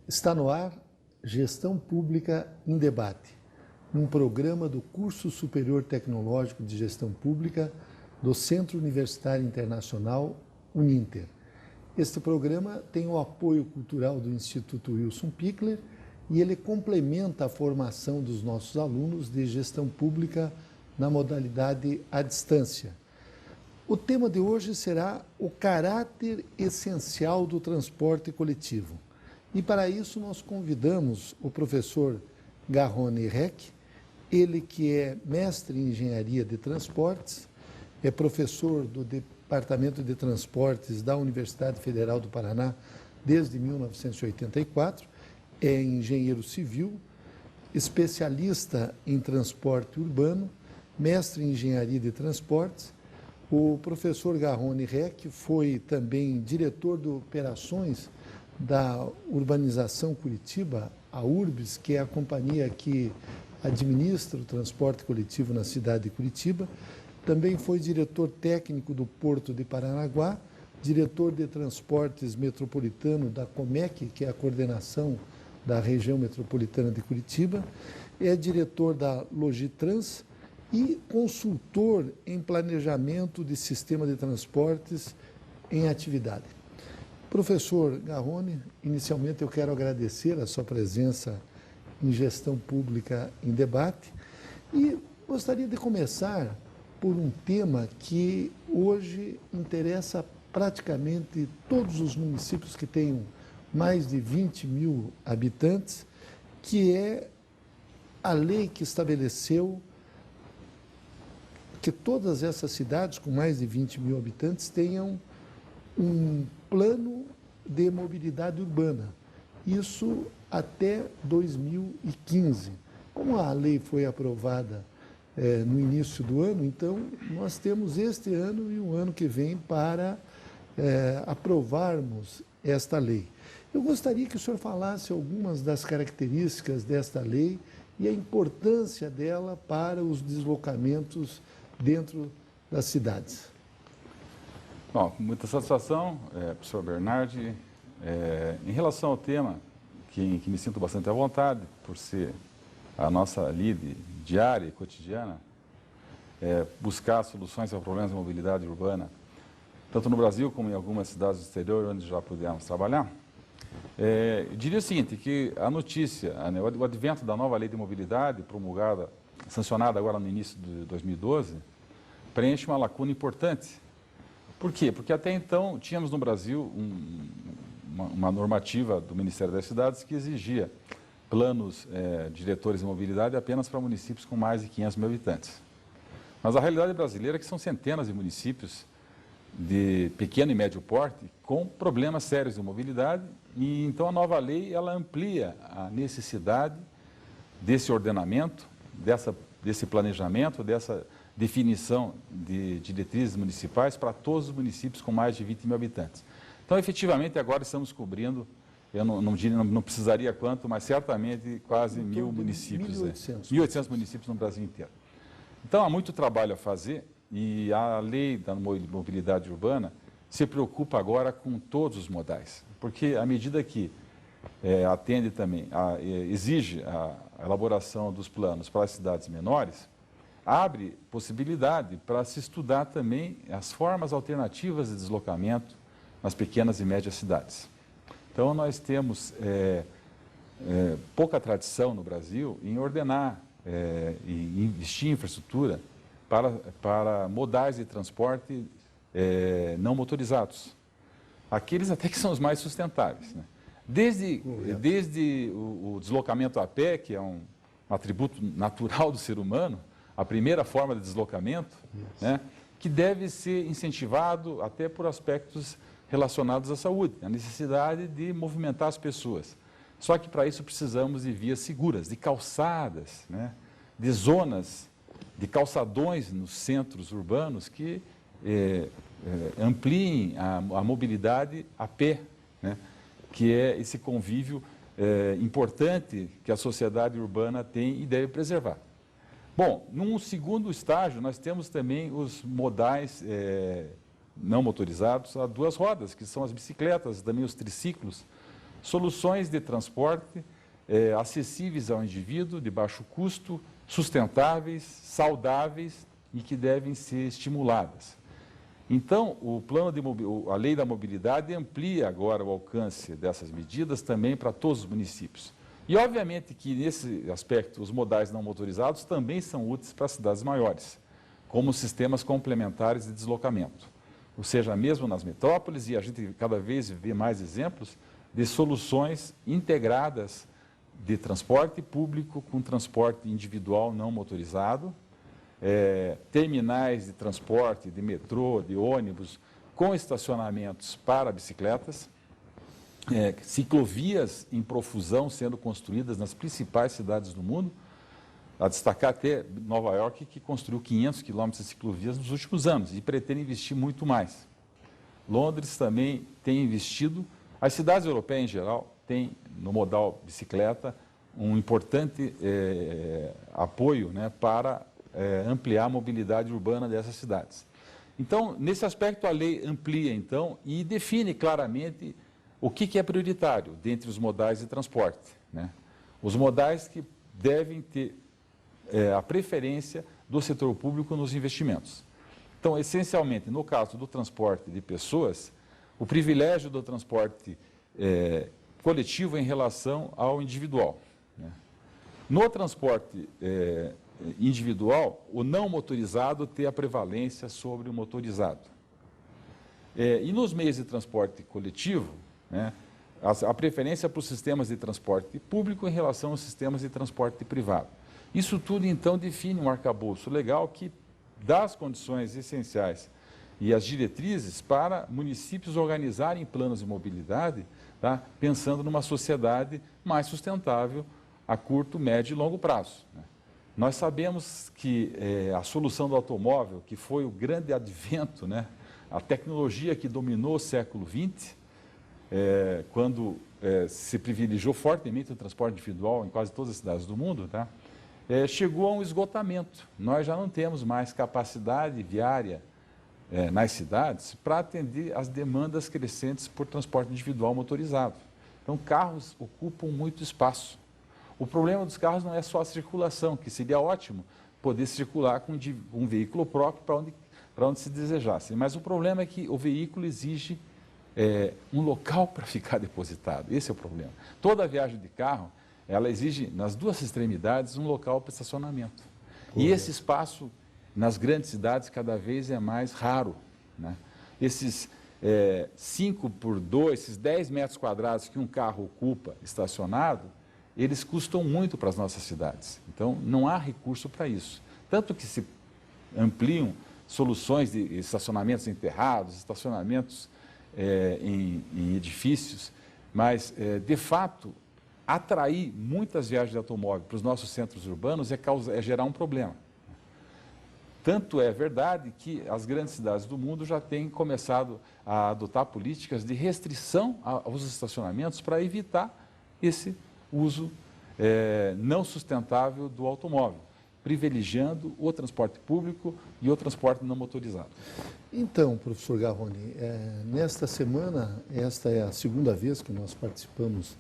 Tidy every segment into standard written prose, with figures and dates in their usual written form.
Está no ar Gestão Pública em Debate, um programa do Curso Superior Tecnológico de Gestão Pública do Centro Universitário Internacional Uninter. Este programa tem o apoio cultural do Instituto Wilson Pickler e ele complementa a formação dos nossos alunos de gestão pública na modalidade à distância. O tema de hoje será o caráter essencial do transporte coletivo. E para isso nós convidamos o professor Garrone Reck, ele que é mestre em engenharia de transportes, é professor do Departamento de Transportes da Universidade Federal do Paraná desde 1984, é engenheiro civil, especialista em transporte urbano, mestre em engenharia de transportes. O professor Garrone Reck foi também diretor de operações da Urbanização Curitiba, a URBS, que é a companhia que administra o transporte coletivo na cidade de Curitiba. Também foi diretor técnico do Porto de Paranaguá, diretor de transportes metropolitano da Comec, que é a coordenação da região metropolitana de Curitiba, é diretor da Logitrans e consultor em planejamento de sistema de transportes em atividade. Professor Garrone, inicialmente eu quero agradecer a sua presença em Gestão Pública em Debate e gostaria de começar por um tema que hoje interessa praticamente todos os municípios que tenham mais de 20 mil habitantes, que é a lei que estabeleceu que todas essas cidades com mais de 20 mil habitantes tenham um plano de mobilidade urbana. Isso até 2015. Como a lei foi aprovada no início do ano, então nós temos este ano e o ano que vem para aprovarmos esta lei. Eu gostaria que o senhor falasse algumas das características desta lei e a importância dela para os deslocamentos dentro das cidades. Bom, muita satisfação, professor Bernardi. Em relação ao tema, que me sinto bastante à vontade, por ser a nossa lide diária e cotidiana, buscar soluções a problemas de mobilidade urbana, tanto no Brasil como em algumas cidades do exterior, onde já pudemos trabalhar. Eu diria o seguinte, que a notícia, o advento da nova lei de mobilidade, promulgada, sancionada agora no início de 2012, preenche uma lacuna importante. Por quê? Porque até então tínhamos no Brasil uma normativa do Ministério das Cidades que exigia planos diretores de mobilidade apenas para municípios com mais de 500 mil habitantes. Mas a realidade brasileira é que são centenas de municípios de pequeno e médio porte com problemas sérios de mobilidade e então a nova lei ela amplia a necessidade desse ordenamento, desse planejamento, dessa definição de diretrizes municipais para todos os municípios com mais de 20 mil habitantes. Então, efetivamente, agora estamos cobrindo, eu não precisaria quanto, mas certamente quase 1.000 municípios. 1.800 municípios no Brasil inteiro. Então, há muito trabalho a fazer e a lei da mobilidade urbana se preocupa agora com todos os modais, porque à medida que atende também, exige a elaboração dos planos para as cidades menores, abre possibilidade para se estudar também as formas alternativas de deslocamento nas pequenas e médias cidades. Então, nós temos pouca tradição no Brasil em ordenar e investir em infraestrutura para modais de transporte não motorizados. Aqueles até que são os mais sustentáveis, né? Desde o deslocamento a pé, que é um atributo natural do ser humano, a primeira forma de deslocamento, né, que deve ser incentivado até por aspectos relacionados à saúde, a necessidade de movimentar as pessoas. Só que para isso precisamos de vias seguras, de calçadas, né, de zonas, de calçadões nos centros urbanos que ampliem a mobilidade a pé, né, que é esse convívio importante que a sociedade urbana tem e deve preservar. Bom, num segundo estágio, nós temos também os modais não motorizados a duas rodas, que são as bicicletas, também os triciclos, soluções de transporte acessíveis ao indivíduo, de baixo custo, sustentáveis, saudáveis e que devem ser estimuladas. Então, a Lei da Mobilidade amplia agora o alcance dessas medidas também para todos os municípios. E, obviamente, que nesse aspecto, os modais não motorizados também são úteis para cidades maiores, como sistemas complementares de deslocamento. Ou seja, mesmo nas metrópoles, e a gente cada vez vê mais exemplos de soluções integradas de transporte público com transporte individual não motorizado, terminais de transporte, de metrô, de ônibus, com estacionamentos para bicicletas, ciclovias em profusão sendo construídas nas principais cidades do mundo, a destacar até Nova York, que construiu 500 quilômetros de ciclovias nos últimos anos e pretende investir muito mais. Londres também tem investido, as cidades europeias em geral têm, no modal bicicleta, um importante apoio, né, para ampliar a mobilidade urbana dessas cidades. Então, nesse aspecto, a lei amplia, então, e define claramente o que é prioritário dentre os modais de transporte, né? Os modais que devem ter a preferência do setor público nos investimentos. Então, essencialmente, no caso do transporte de pessoas, o privilégio do transporte coletivo em relação ao individual, né? No transporte individual, o não motorizado tem a prevalência sobre o motorizado. E nos meios de transporte coletivo, né, a preferência para os sistemas de transporte público em relação aos sistemas de transporte privado. Isso tudo, então, define um arcabouço legal que dá as condições essenciais e as diretrizes para municípios organizarem planos de mobilidade, tá, pensando numa sociedade mais sustentável a curto, médio e longo prazo, né? Nós sabemos que a solução do automóvel, que foi o grande advento, né, a tecnologia que dominou o século XX, quando se privilegiou fortemente o transporte individual em quase todas as cidades do mundo, tá, chegou a um esgotamento. Nós já não temos mais capacidade viária nas cidades para atender às demandas crescentes por transporte individual motorizado. Então, carros ocupam muito espaço. O problema dos carros não é só a circulação, que seria ótimo poder circular com um veículo próprio para onde se desejasse. Mas o problema é que o veículo exige um local para ficar depositado. Esse é o problema. Toda viagem de carro, ela exige, nas duas extremidades, um local para estacionamento. E esse espaço, nas grandes cidades, cada vez é mais raro, né? Esses 5x2, esses 10 metros quadrados que um carro ocupa estacionado, eles custam muito para as nossas cidades. Então, não há recurso para isso. Tanto que se ampliam soluções de estacionamentos enterrados, estacionamentos em edifícios, mas, de fato, atrair muitas viagens de automóvel para os nossos centros urbanos é gerar um problema. Tanto é verdade que as grandes cidades do mundo já têm começado a adotar políticas de restrição aos estacionamentos para evitar esse uso não sustentável do automóvel, privilegiando o transporte público e o transporte não motorizado. Então, professor Garrone, nesta semana, esta é a segunda vez que nós participamos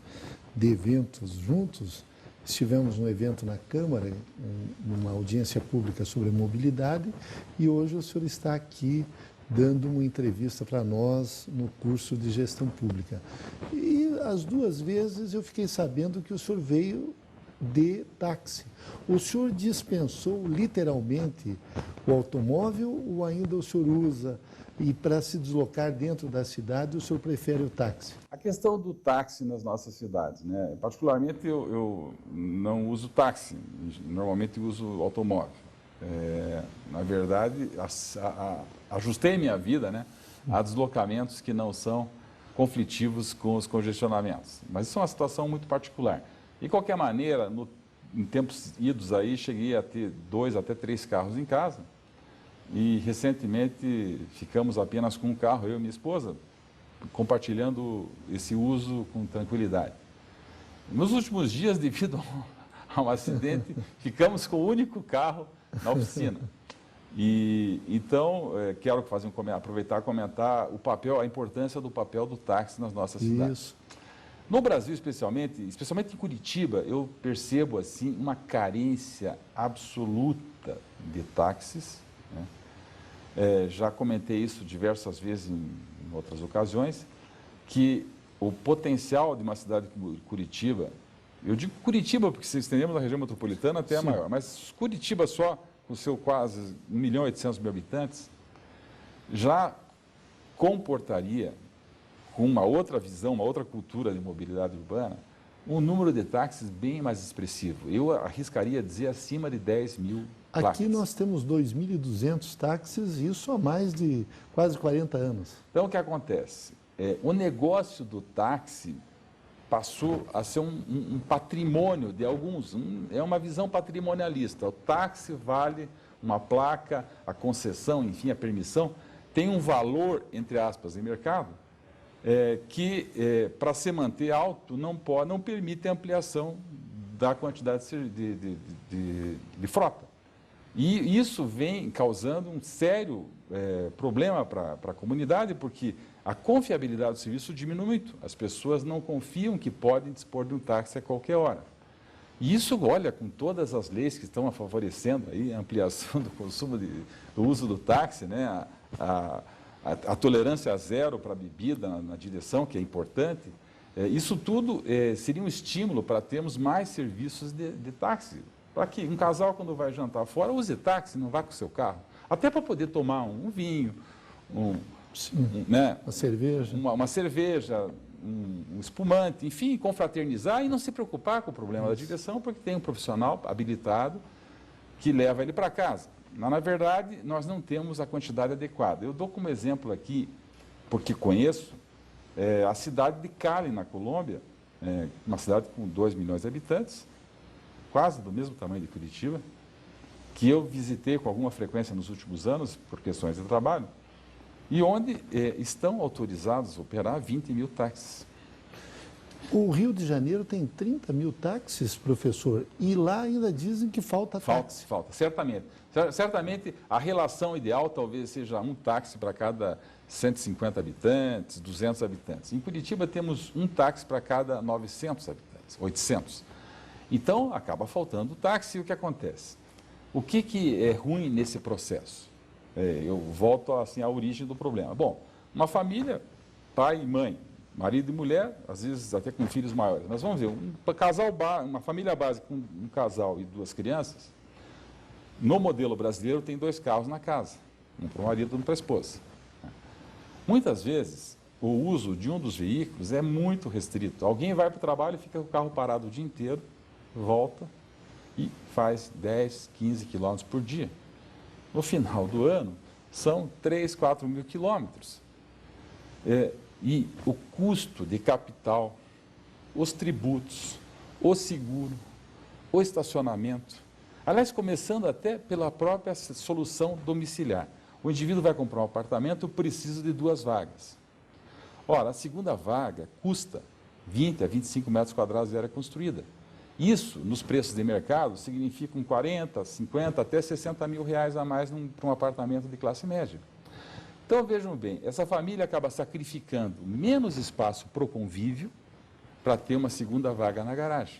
de eventos juntos. Estivemos num evento na Câmara, numa audiência pública sobre mobilidade, e hoje o senhor está aqui dando uma entrevista para nós no curso de gestão pública. E as duas vezes eu fiquei sabendo que o senhor veio de táxi. O senhor dispensou literalmente o automóvel ou ainda o senhor usa? E para se deslocar dentro da cidade, o senhor prefere o táxi? A questão do táxi nas nossas cidades, né? Particularmente eu não uso táxi, normalmente uso automóvel. Na verdade, ajustei minha vida, né, a deslocamentos que não são conflitivos com os congestionamentos. Mas isso é uma situação muito particular. De qualquer maneira, em tempos idos aí, cheguei a ter 2 até 3 carros em casa. E recentemente ficamos apenas com um carro, eu e minha esposa, compartilhando esse uso com tranquilidade. Nos últimos dias, devido a um acidente, ficamos com o único carro na oficina. E então, quero aproveitar e comentar a importância do papel do táxi nas nossas cidades. No Brasil, especialmente em Curitiba, eu percebo assim uma carência absoluta de táxis, né? Já comentei isso diversas vezes em outras ocasiões, que o potencial de uma cidade como Curitiba, eu digo Curitiba porque se estendemos na região metropolitana até é maior, mas Curitiba só, com seu quase 1.800.000 habitantes, já comportaria, com uma outra visão, uma outra cultura de mobilidade urbana, um número de táxis bem mais expressivo. Eu arriscaria dizer acima de 10.000 placas. Aqui nós temos 2.200 táxis, isso há mais de quase 40 anos. Então, o que acontece? O negócio do táxi passou a ser um patrimônio de alguns, é uma visão patrimonialista. O táxi vale uma placa, a concessão, enfim, a permissão, tem um valor, entre aspas, em mercado, que, para se manter alto, não permite a ampliação da quantidade de frota. E isso vem causando um sério problema para a comunidade, porque a confiabilidade do serviço diminui muito. As pessoas não confiam que podem dispor de um táxi a qualquer hora. E isso, olha, com todas as leis que estão favorecendo aí a ampliação do consumo, do uso do táxi, né, a tolerância zero para a bebida na direção, que é importante, isso tudo seria um estímulo para termos mais serviços de táxi. Para que um casal, quando vai jantar fora, use táxi, não vá com o seu carro. Até para poder tomar um vinho, né, uma cerveja, um espumante, enfim, confraternizar e não se preocupar com o problema da direção, porque tem um profissional habilitado que leva ele para casa. Na verdade, nós não temos a quantidade adequada. Eu dou como exemplo aqui, porque conheço, a cidade de Cali, na Colômbia, uma cidade com 2 milhões de habitantes, quase do mesmo tamanho de Curitiba, que eu visitei com alguma frequência nos últimos anos, por questões de trabalho, e onde estão autorizados a operar 20.000 táxis. O Rio de Janeiro tem 30.000 táxis, professor, e lá ainda dizem que falta táxi. Falta, certamente. Certamente a relação ideal talvez seja um táxi para cada 150 habitantes, 200 habitantes. Em Curitiba temos um táxi para cada 900 habitantes, 800. Então acaba faltando táxi e o que acontece? O que é ruim nesse processo? Eu volto assim, à origem do problema. Bom, uma família, pai e mãe, marido e mulher, às vezes até com filhos maiores. Mas vamos ver, uma família básica com um casal e 2 crianças, no modelo brasileiro tem 2 carros na casa, um para o marido e um para a esposa. Muitas vezes, o uso de um dos veículos é muito restrito. Alguém vai para o trabalho e fica com o carro parado o dia inteiro, volta e faz 10, 15 quilômetros por dia. No final do ano, são 3, 4 mil quilômetros. E o custo de capital, os tributos, o seguro, o estacionamento. Aliás, começando até pela própria solução domiciliar. O indivíduo vai comprar um apartamento, precisa de 2 vagas. Ora, a segunda vaga custa 20 a 25 metros quadrados de área construída. Isso, nos preços de mercado, significa 40, 50, até 60 mil reais a mais para um apartamento de classe média. Então, vejam bem, essa família acaba sacrificando menos espaço para o convívio para ter uma segunda vaga na garagem.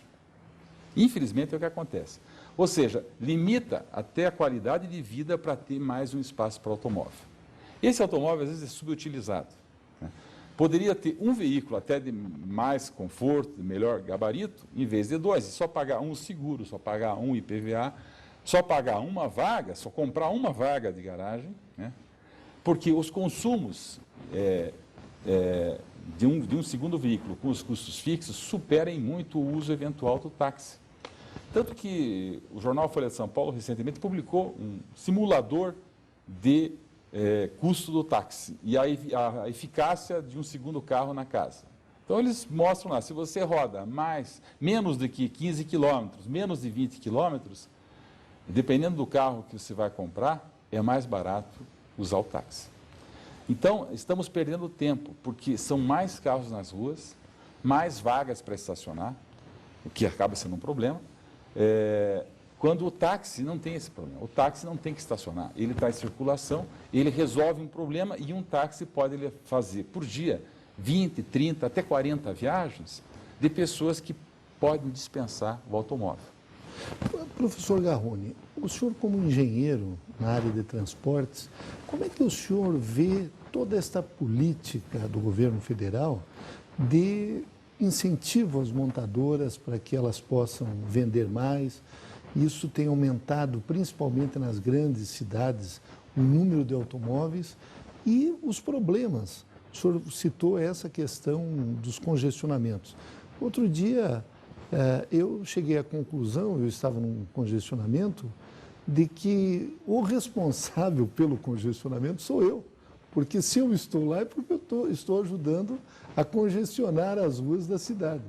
Infelizmente, é o que acontece. Ou seja, limita até a qualidade de vida para ter mais um espaço para o automóvel. Esse automóvel, às vezes, é subutilizado, né? Poderia ter um veículo até de mais conforto, de melhor gabarito, em vez de 2, e só pagar um seguro, só pagar um IPVA, só pagar uma vaga, só comprar uma vaga de garagem, né? Porque os consumos de um segundo veículo com os custos fixos superem muito o uso eventual do táxi. Tanto que o jornal Folha de São Paulo recentemente publicou um simulador de custo do táxi e a eficácia de um segundo carro na casa. Então eles mostram lá, se você roda menos de que 15 quilômetros, menos de 20 quilômetros, dependendo do carro que você vai comprar, é mais barato usar o táxi. Então, estamos perdendo tempo, porque são mais carros nas ruas, mais vagas para estacionar, o que acaba sendo um problema, quando o táxi não tem esse problema. O táxi não tem que estacionar, ele está em circulação, ele resolve um problema e um táxi pode fazer por dia 20, 30, até 40 viagens de pessoas que podem dispensar o automóvel. Professor Garrone, o senhor como engenheiro na área de transportes, como é que o senhor vê toda esta política do governo federal de incentivo às montadoras para que elas possam vender mais? Isso tem aumentado, principalmente nas grandes cidades, o número de automóveis e os problemas. O senhor citou essa questão dos congestionamentos. Outro dia, eu cheguei à conclusão, eu estava num congestionamento, de que o responsável pelo congestionamento sou eu. Porque se eu estou lá é porque eu estou ajudando a congestionar as ruas da cidade.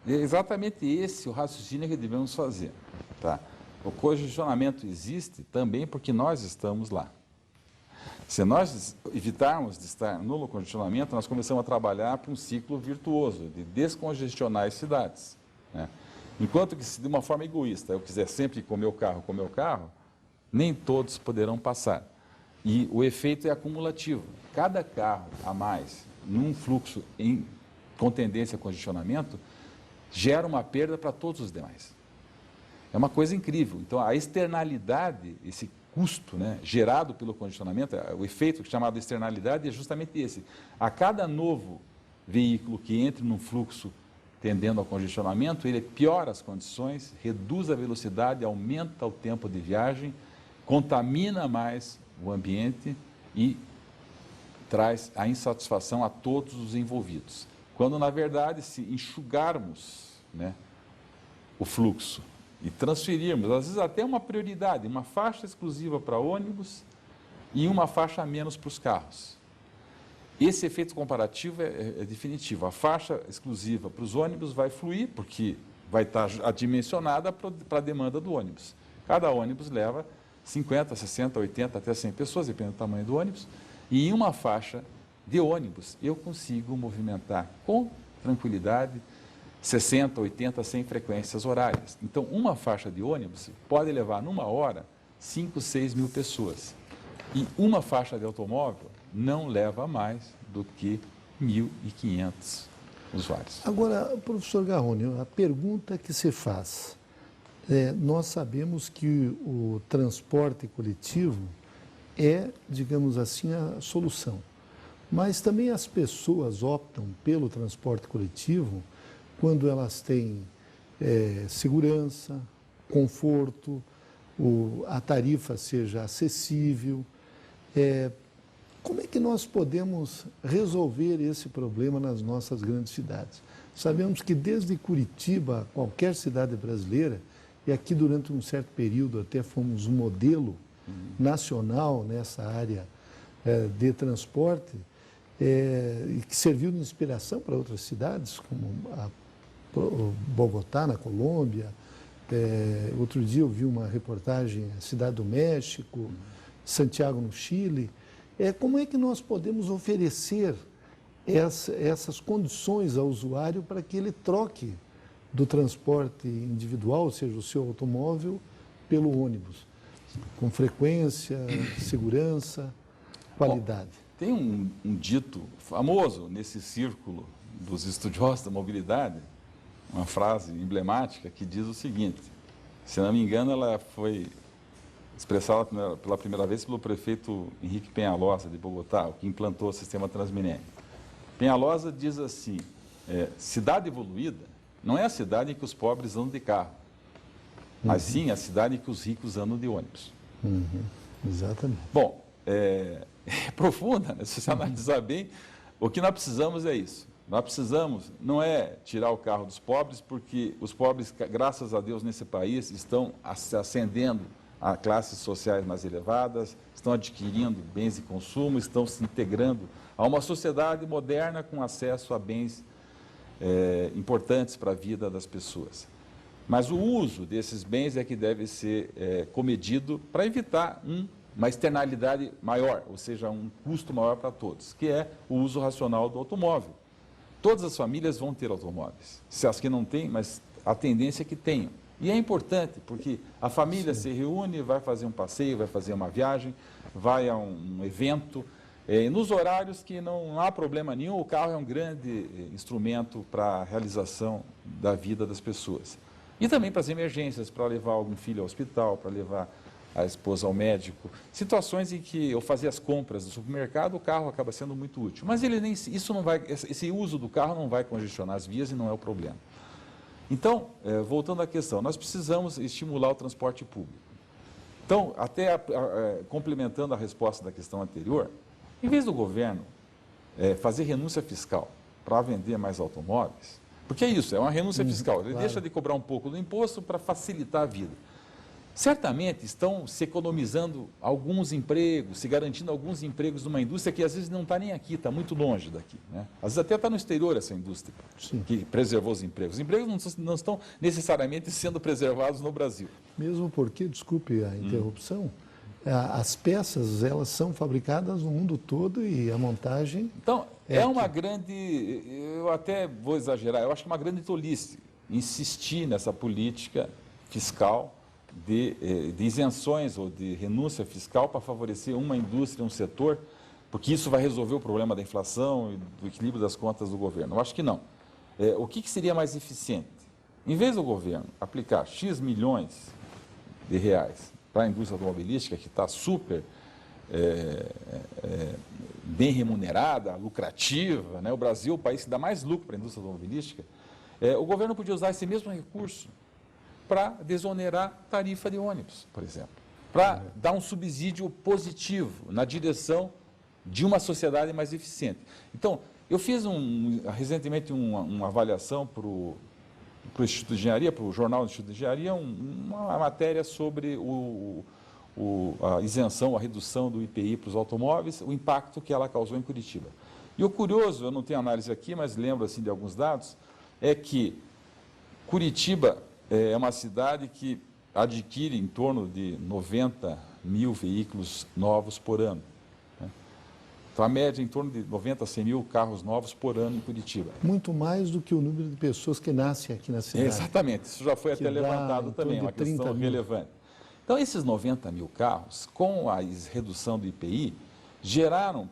É exatamente esse o raciocínio que devemos fazer. Tá? O congestionamento existe também porque nós estamos lá. Se nós evitarmos de estar no congestionamento, nós começamos a trabalhar para um ciclo virtuoso de descongestionar as cidades. Né? Enquanto que, se de uma forma egoísta eu quiser sempre com o meu carro, nem todos poderão passar. E o efeito é acumulativo. Cada carro a mais num fluxo com tendência a congestionamento gera uma perda para todos os demais. É uma coisa incrível. Então, a externalidade, esse custo, né, gerado pelo congestionamento, o efeito chamado externalidade é justamente esse. A cada novo veículo que entre num fluxo tendendo ao congestionamento, ele piora as condições, reduz a velocidade, aumenta o tempo de viagem, contamina mais o ambiente e traz a insatisfação a todos os envolvidos. Quando, na verdade, se enxugarmos, né, o fluxo e transferirmos, às vezes até uma prioridade, uma faixa exclusiva para ônibus e uma faixa a menos para os carros. Esse efeito comparativo é definitivo. A faixa exclusiva para os ônibus vai fluir, porque vai estar adimensionada para a demanda do ônibus. Cada ônibus leva 50, 60, 80, até 100 pessoas, dependendo do tamanho do ônibus, e em uma faixa de ônibus eu consigo movimentar com tranquilidade 60, 80, 100 frequências horárias. Então, uma faixa de ônibus pode levar, numa hora, 5, 6 mil pessoas. E uma faixa de automóvel não leva mais do que 1.500 usuários. Agora, professor Garrone, a pergunta que se faz, nós sabemos que o transporte coletivo é, digamos assim, a solução. Mas também as pessoas optam pelo transporte coletivo quando elas têm segurança, conforto, a tarifa seja acessível. Como é que nós podemos resolver esse problema nas nossas grandes cidades? Sabemos que desde Curitiba a qualquer cidade brasileira, e aqui durante um certo período até fomos um modelo nacional nessa área de transporte, e que serviu de inspiração para outras cidades, como Bogotá, na Colômbia. Outro dia eu vi uma reportagem na Cidade do México, Santiago, no Chile. Como é que nós podemos oferecer essas condições ao usuário para que ele troque do transporte individual, ou seja, o seu automóvel, pelo ônibus, com frequência, segurança, qualidade? Bom, tem um dito famoso nesse círculo dos estudiosos da mobilidade, uma frase emblemática que diz o seguinte, se não me engano ela foi expressada pela primeira vez pelo prefeito Henrique Peñalosa, de Bogotá, o que implantou o sistema Transmilenio. Peñalosa diz assim, cidade evoluída não é a cidade em que os pobres andam de carro, mas sim a cidade em que os ricos andam de ônibus. Exatamente. Bom, é profunda, né? Se você analisar bem, o que nós precisamos é isso. Nós precisamos, não é tirar o carro dos pobres, porque os pobres, graças a Deus, nesse país, estão ascendendo a classes sociais mais elevadas, estão adquirindo bens de consumo, estão se integrando a uma sociedade moderna com acesso a bens importantes para a vida das pessoas. Mas o uso desses bens é que deve ser comedido para evitar uma externalidade maior, ou seja, um custo maior para todos, que é o uso racional do automóvel. Todas as famílias vão ter automóveis, se as que não têm, mas a tendência é que tenham. E é importante, porque a família se reúne, vai fazer um passeio, vai fazer uma viagem, vai a um evento, Nos horários que não há problema nenhum, o carro é um grande instrumento para a realização da vida das pessoas. E também para as emergências, para levar algum filho ao hospital, para levar a esposa ao médico. Situações em que eu fazia as compras do supermercado, o carro acaba sendo muito útil. Mas esse uso do carro não vai congestionar as vias e não é o problema. Então, voltando à questão, nós precisamos estimular o transporte público. Então, até complementando a resposta da questão anterior, em vez do governo fazer renúncia fiscal para vender mais automóveis, porque é isso, é uma renúncia fiscal, ele deixa de cobrar um pouco do imposto para facilitar a vida. Certamente estão se economizando alguns empregos, se garantindo alguns empregos numa indústria que às vezes não está nem aqui, está muito longe daqui, né? Às vezes até está no exterior essa indústria, que preservou os empregos. Os empregos não estão necessariamente sendo preservados no Brasil. Mesmo porque, desculpe a interrupção, as peças, elas são fabricadas no mundo todo e a montagem... Então, uma grande, eu até vou exagerar, eu acho que é uma grande tolice insistir nessa política fiscal de isenções ou de renúncia fiscal para favorecer uma indústria, um setor, porque isso vai resolver o problema da inflação e do equilíbrio das contas do governo. Eu acho que não. O que seria mais eficiente? Em vez do governo aplicar X milhões de reais para a indústria automobilística, que está super bem remunerada, lucrativa, né? O Brasil é o país que dá mais lucro para a indústria automobilística, o governo podia usar esse mesmo recurso para desonerar tarifa de ônibus, por exemplo, para dar um subsídio positivo na direção de uma sociedade mais eficiente. Então, eu fiz recentemente uma avaliação para o Instituto de Engenharia, para o Jornal do Instituto de Engenharia, uma matéria sobre a isenção, a redução do IPI para os automóveis, o impacto que ela causou em Curitiba. E o curioso, eu não tenho análise aqui, mas lembro assim, de alguns dados, é que Curitiba é uma cidade que adquire em torno de 90 mil veículos novos por ano. Né? Então, a média é em torno de 90 a 100 mil carros novos por ano em Curitiba. Muito mais do que o número de pessoas que nascem aqui na cidade. Exatamente, isso já foi até levantado também, uma questão relevante. Então, esses 90 mil carros, com a redução do IPI, geraram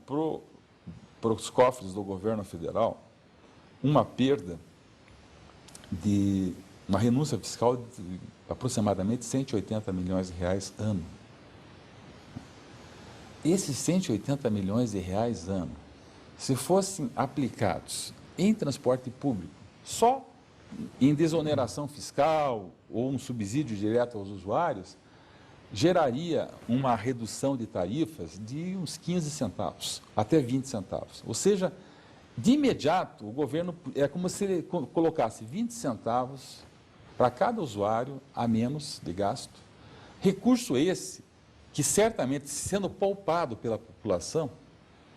para os cofres do governo federal uma perda de uma renúncia fiscal de aproximadamente 180 milhões de reais ano. Esses 180 milhões de reais ano, se fossem aplicados em transporte público, só em desoneração fiscal ou um subsídio direto aos usuários, geraria uma redução de tarifas de uns 15 centavos, até 20 centavos. Ou seja, de imediato, o governo é como se ele colocasse 20 centavos para cada usuário a menos de gasto. Recurso esse que certamente, sendo poupado pela população,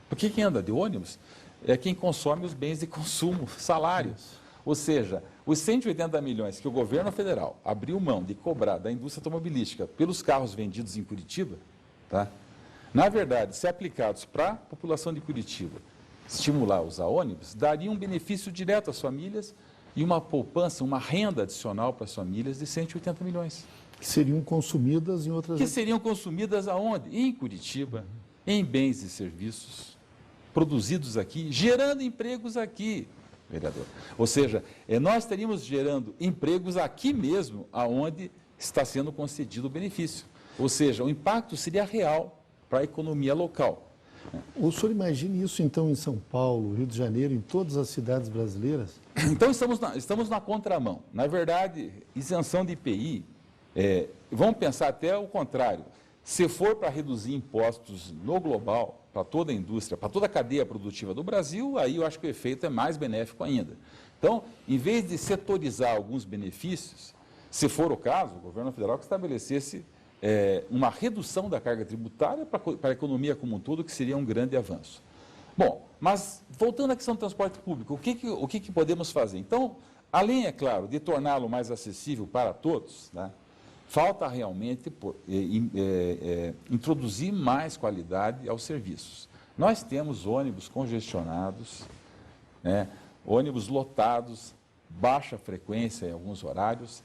porque quem anda de ônibus é quem consome os bens de consumo, salários. Ou seja, os 180 milhões que o governo federal abriu mão de cobrar da indústria automobilística pelos carros vendidos em Curitiba, tá? Na verdade, se aplicados para a população de Curitiba, estimular a usar ônibus, daria um benefício direto às famílias e uma poupança, uma renda adicional para as famílias de 180 milhões. Que seriam consumidas em outras... Que seriam consumidas aonde? Em Curitiba, em bens e serviços, produzidos aqui, gerando empregos aqui, vereador. Ou seja, nós estaríamos gerando empregos aqui mesmo, aonde está sendo concedido o benefício. Ou seja, o impacto seria real para a economia local. O senhor imagina isso, então, em São Paulo, Rio de Janeiro, em todas as cidades brasileiras? Então, estamos na contramão. Na verdade, isenção de IPI, vamos pensar até o contrário. Se for para reduzir impostos no global, para toda a indústria, para toda a cadeia produtiva do Brasil, aí eu acho que o efeito é mais benéfico ainda. Então, em vez de setorizar alguns benefícios, se for o caso, o governo federal que estabelecesse uma redução da carga tributária para a economia como um todo, que seria um grande avanço. Bom, mas voltando à questão do transporte público, o que podemos fazer? Então, além, é claro, de torná-lo mais acessível para todos, né, falta realmente introduzir mais qualidade aos serviços. Nós temos ônibus congestionados, né, ônibus lotados, baixa frequência em alguns horários,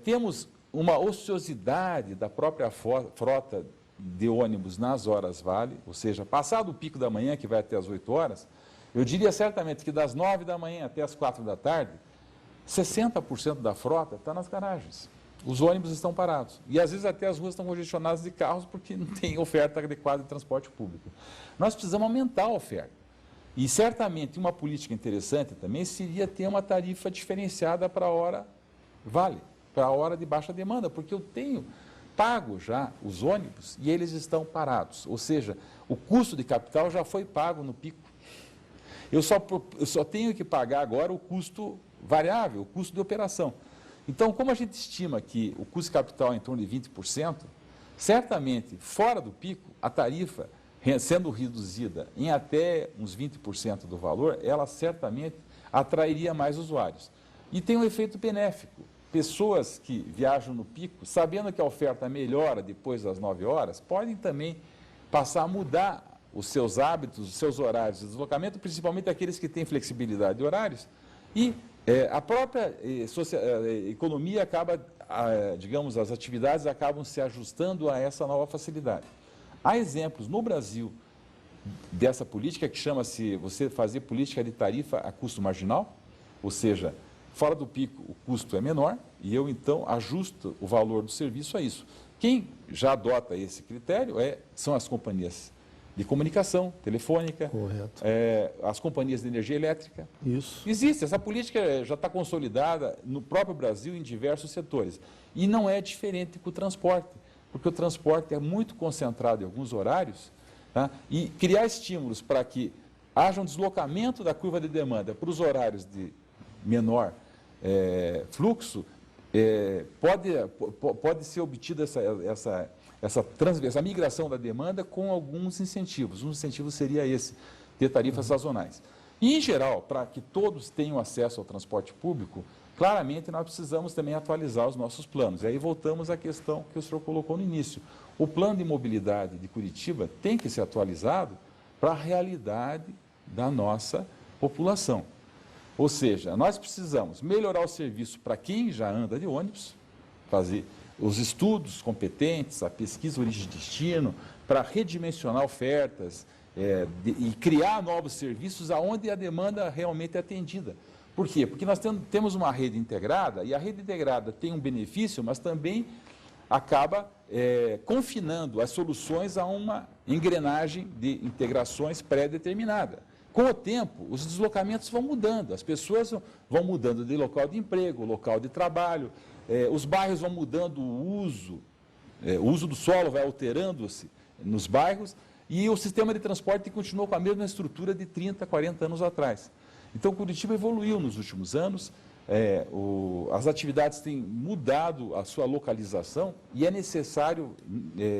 temos uma ociosidade da própria frota de ônibus nas horas vale, ou seja, passado o pico da manhã, que vai até as 8 horas, eu diria certamente que das 9 da manhã até as 4 da tarde, 60% da frota está nas garagens. Os ônibus estão parados. E às vezes até as ruas estão congestionadas de carros porque não tem oferta adequada de transporte público. Nós precisamos aumentar a oferta. E certamente uma política interessante também seria ter uma tarifa diferenciada para a hora vale, para a hora de baixa demanda, porque eu tenho pago já os ônibus e eles estão parados. Ou seja, o custo de capital já foi pago no pico. Eu só tenho que pagar agora o custo variável, o custo de operação. Então, como a gente estima que o custo de capital é em torno de 20%, certamente, fora do pico, a tarifa, sendo reduzida em até uns 20% do valor, ela certamente atrairia mais usuários. E tem um efeito benéfico. Pessoas que viajam no pico, sabendo que a oferta melhora depois das 9 horas, podem também passar a mudar os seus hábitos, os seus horários de deslocamento, principalmente aqueles que têm flexibilidade de horários, e a própria economia acaba, digamos, as atividades acabam se ajustando a essa nova facilidade. Há exemplos no Brasil dessa política que chama-se você fazer política de tarifa a custo marginal, ou seja, fora do pico o custo é menor e eu então ajusto o valor do serviço a isso. Quem já adota esse critério são as companhias de comunicação, telefônica, as companhias de energia elétrica. Isso. Existe, essa política já está consolidada no próprio Brasil em diversos setores. E não é diferente com o transporte, porque o transporte é muito concentrado em alguns horários, tá? E criar estímulos para que haja um deslocamento da curva de demanda para os horários de menor fluxo, pode ser obtida essa migração da demanda com alguns incentivos. Um incentivo seria esse, ter tarifas sazonais. E, em geral, para que todos tenham acesso ao transporte público, claramente nós precisamos também atualizar os nossos planos. E aí voltamos à questão que o senhor colocou no início. O plano de mobilidade de Curitiba tem que ser atualizado para a realidade da nossa população. Ou seja, nós precisamos melhorar o serviço para quem já anda de ônibus, fazer os estudos competentes, a pesquisa origem e destino, para redimensionar ofertas e criar novos serviços aonde a demanda realmente é atendida. Por quê? Porque nós temos uma rede integrada, e a rede integrada tem um benefício, mas também acaba confinando as soluções a uma engrenagem de integrações pré-determinada. Com o tempo, os deslocamentos vão mudando, as pessoas vão mudando de local de emprego, local de trabalho, os bairros vão mudando o uso do solo vai alterando-se nos bairros e o sistema de transporte continuou com a mesma estrutura de 30, 40 anos atrás. Então, Curitiba evoluiu nos últimos anos, as atividades têm mudado a sua localização e é necessário,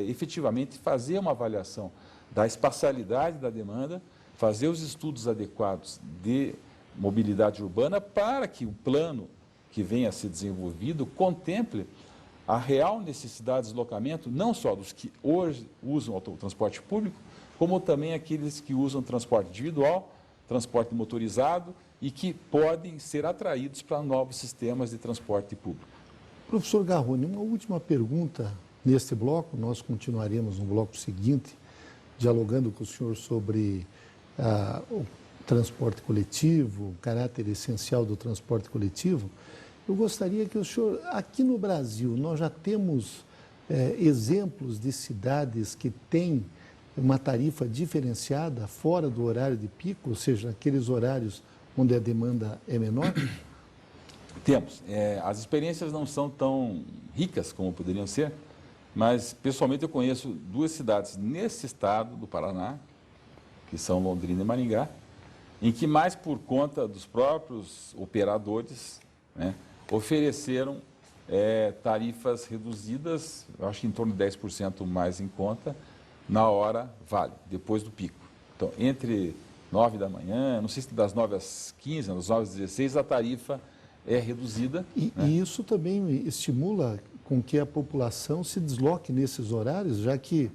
efetivamente, fazer uma avaliação da espacialidade da demanda, fazer os estudos adequados de mobilidade urbana para que o plano que venha a ser desenvolvido contemple a real necessidade de deslocamento, não só dos que hoje usam o transporte público, como também aqueles que usam transporte individual, transporte motorizado e que podem ser atraídos para novos sistemas de transporte público. Professor Garrone, uma última pergunta neste bloco, nós continuaremos no bloco seguinte, dialogando com o senhor sobre o transporte coletivo, o caráter essencial do transporte coletivo. Eu gostaria que o senhor, aqui no Brasil, nós já temos exemplos de cidades que têm uma tarifa diferenciada fora do horário de pico, ou seja, aqueles horários onde a demanda é menor? Temos. As experiências não são tão ricas como poderiam ser, mas, pessoalmente, eu conheço duas cidades nesse estado do Paraná, que são Londrina e Maringá, em que mais por conta dos próprios operadores, né, ofereceram tarifas reduzidas, eu acho que em torno de 10% mais em conta, na hora vale, depois do pico. Então, entre 9 da manhã, não sei se das 9 às 15, das 9 às 16, a tarifa é reduzida. E isso também estimula com que a população se desloque nesses horários, já que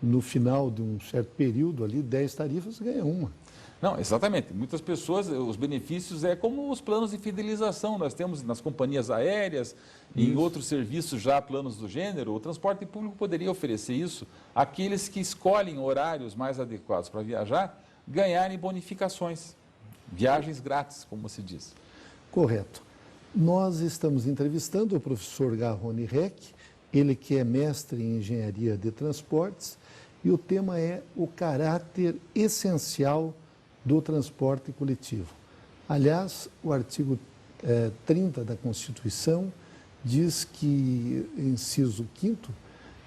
no final de um certo período ali, 10 tarifas ganha uma. Não, exatamente. Muitas pessoas, os benefícios é como os planos de fidelização. Nós temos nas companhias aéreas, em outros serviços já planos do gênero. O transporte público poderia oferecer isso àqueles que escolhem horários mais adequados para viajar, ganharem bonificações, viagens grátis, como se diz. Correto. Nós estamos entrevistando o professor Garrone Reck, ele que é mestre em engenharia de transportes, e o tema é o caráter essencial do transporte coletivo. Aliás, o artigo 30 da Constituição diz que, inciso 5º,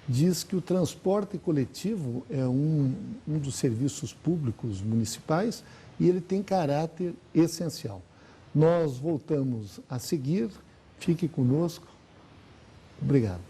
diz que o transporte coletivo é um dos serviços públicos municipais e ele tem caráter essencial. Nós voltamos a seguir, fique conosco. Obrigado.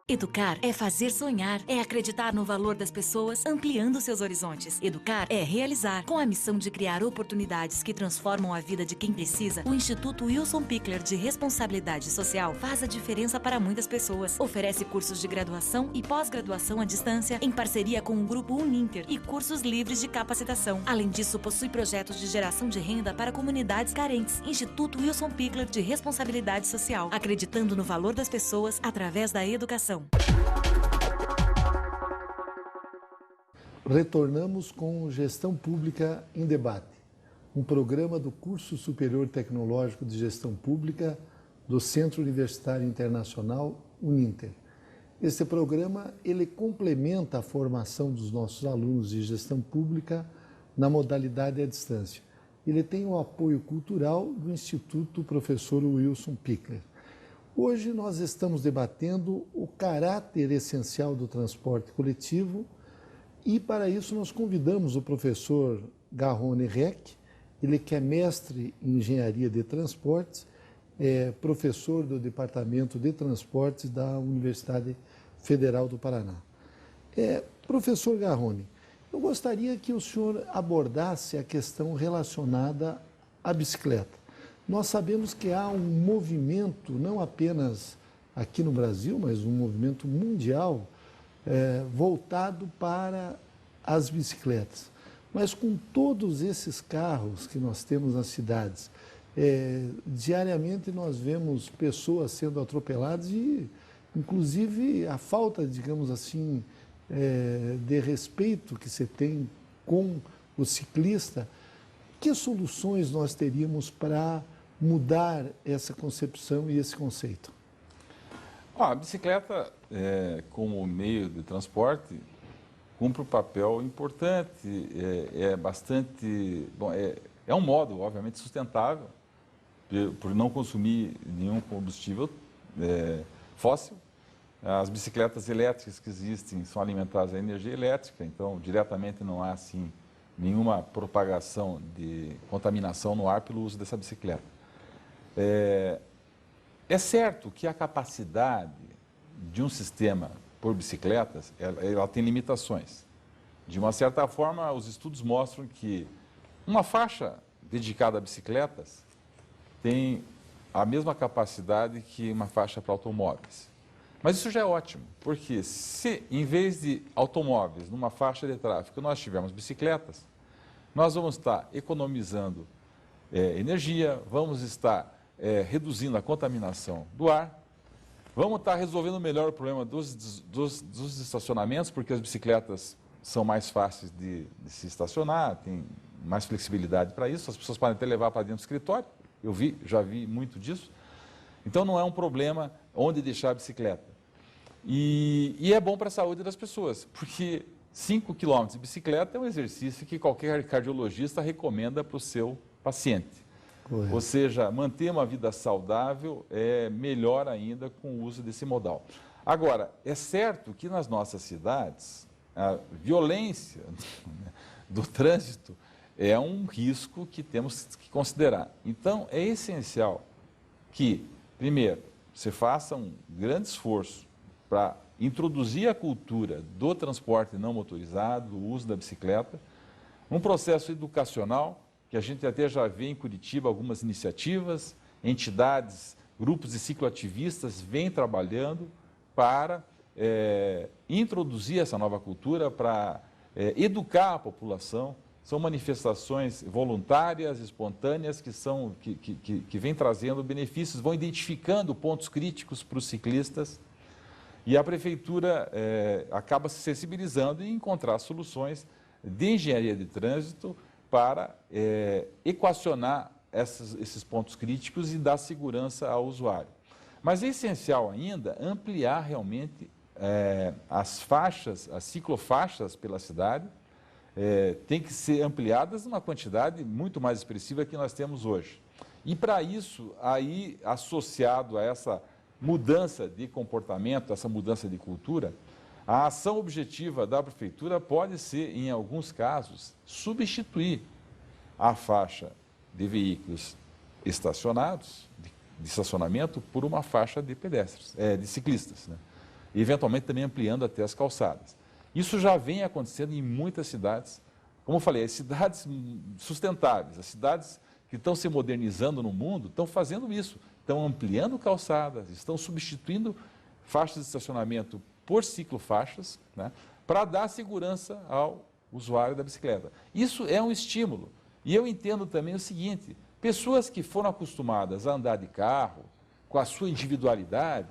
Educar é fazer sonhar, é acreditar no valor das pessoas, ampliando seus horizontes. Educar é realizar. Com a missão de criar oportunidades que transformam a vida de quem precisa, o Instituto Wilson Pickler de Responsabilidade Social faz a diferença para muitas pessoas. Oferece cursos de graduação e pós-graduação à distância, em parceria com o Grupo Uninter, e cursos livres de capacitação. Além disso, possui projetos de geração de renda para comunidades carentes. Instituto Wilson Pickler de Responsabilidade Social, acreditando no valor das pessoas através da educação. Retornamos com Gestão Pública em Debate, um programa do Curso Superior Tecnológico de Gestão Pública do Centro Universitário Internacional Uninter. Este programa ele complementa a formação dos nossos alunos de gestão pública na modalidade à distância. Ele tem o apoio cultural do Instituto Professor Wilson Pickler. Hoje nós estamos debatendo o caráter essencial do transporte coletivo e para isso nós convidamos o professor Garrone Reck, ele que é mestre em engenharia de transportes, é professor do Departamento de Transportes da Universidade Federal do Paraná. Professor Garrone, eu gostaria que o senhor abordasse a questão relacionada à bicicleta. Nós sabemos que há um movimento, não apenas aqui no Brasil, mas um movimento mundial voltado para as bicicletas. Mas com todos esses carros que nós temos nas cidades, diariamente nós vemos pessoas sendo atropeladas e, inclusive, a falta, digamos assim, de respeito que se tem com o ciclista. Que soluções nós teríamos para mudar essa concepção e esse conceito? A bicicleta, como meio de transporte, cumpre um papel importante, é um modo, obviamente, sustentável, por não consumir nenhum combustível fóssil. As bicicletas elétricas que existem são alimentadas a energia elétrica, então, diretamente não há, assim, nenhuma propagação de contaminação no ar pelo uso dessa bicicleta. É certo que a capacidade de um sistema por bicicletas, ela tem limitações. De uma certa forma, os estudos mostram que uma faixa dedicada a bicicletas tem a mesma capacidade que uma faixa para automóveis. Mas isso já é ótimo, porque se em vez de automóveis, numa faixa de tráfego, nós tivermos bicicletas, nós vamos estar economizando energia, vamos estar reduzindo a contaminação do ar, vamos estar resolvendo melhor o problema dos estacionamentos, porque as bicicletas são mais fáceis de se estacionar, tem mais flexibilidade para isso, as pessoas podem até levar para dentro do escritório, já vi muito disso. Então não é um problema onde deixar a bicicleta. E é bom para a saúde das pessoas, porque 5 km de bicicleta é um exercício que qualquer cardiologista recomenda para o seu paciente. Correto. Ou seja, manter uma vida saudável é melhor ainda com o uso desse modal. Agora, é certo que nas nossas cidades, a violência do trânsito é um risco que temos que considerar. Então, é essencial que, primeiro, você faça um grande esforço para introduzir a cultura do transporte não motorizado, do uso da bicicleta, um processo educacional, que a gente até já vê em Curitiba algumas iniciativas, entidades, grupos de cicloativistas vêm trabalhando para introduzir essa nova cultura, para educar a população. São manifestações voluntárias, espontâneas, que vêm trazendo benefícios, vão identificando pontos críticos para os ciclistas. E a Prefeitura acaba se sensibilizando e encontrar soluções de engenharia de trânsito para equacionar esses pontos críticos e dar segurança ao usuário. Mas é essencial ainda ampliar realmente as faixas, as ciclofaixas pela cidade, tem que ser ampliadas numa quantidade muito mais expressiva que nós temos hoje. E para isso, aí associado a essa mudança de comportamento, essa mudança de cultura, a ação objetiva da Prefeitura pode ser, em alguns casos, substituir a faixa de veículos estacionados, de estacionamento, por uma faixa de pedestres, de ciclistas, né? E eventualmente também ampliando até as calçadas. Isso já vem acontecendo em muitas cidades, como eu falei, as cidades sustentáveis, as cidades que estão se modernizando no mundo, estão fazendo isso, estão ampliando calçadas, estão substituindo faixas de estacionamento por ciclofaixas, né, para dar segurança ao usuário da bicicleta. Isso é um estímulo. E eu entendo também o seguinte, pessoas que foram acostumadas a andar de carro, com a sua individualidade,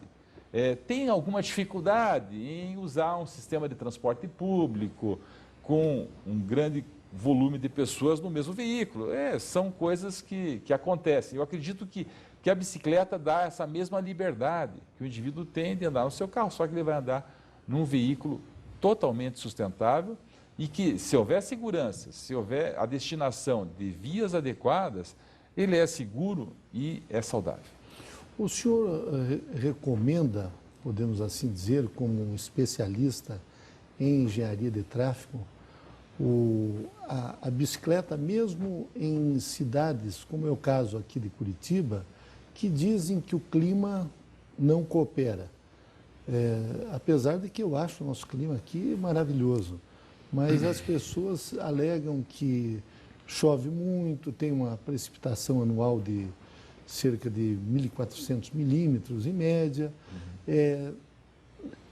têm alguma dificuldade em usar um sistema de transporte público com um grande volume de pessoas no mesmo veículo. São coisas que acontecem. Eu acredito que a bicicleta dá essa mesma liberdade que o indivíduo tem de andar no seu carro, só que ele vai andar num veículo totalmente sustentável e que, se houver segurança, se houver a destinação de vias adequadas, ele é seguro e é saudável. O senhor recomenda, podemos assim dizer, como um especialista em engenharia de tráfego, a bicicleta mesmo em cidades, como é o caso aqui de Curitiba, que dizem que o clima não coopera. Apesar de que eu acho o nosso clima aqui maravilhoso, mas as pessoas alegam que chove muito, tem uma precipitação anual de cerca de 1.400 milímetros em média.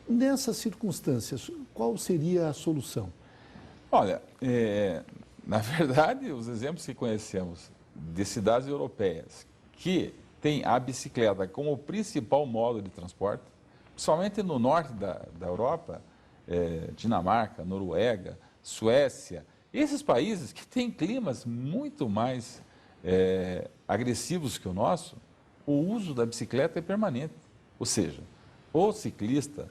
Nessas circunstâncias, qual seria a solução? Olha, na verdade, os exemplos que conhecemos de cidades europeias que têm a bicicleta como principal modo de transporte, principalmente no norte da Europa, Dinamarca, Noruega, Suécia, esses países que têm climas muito mais agressivos que o nosso, o uso da bicicleta é permanente. Ou seja, o ciclista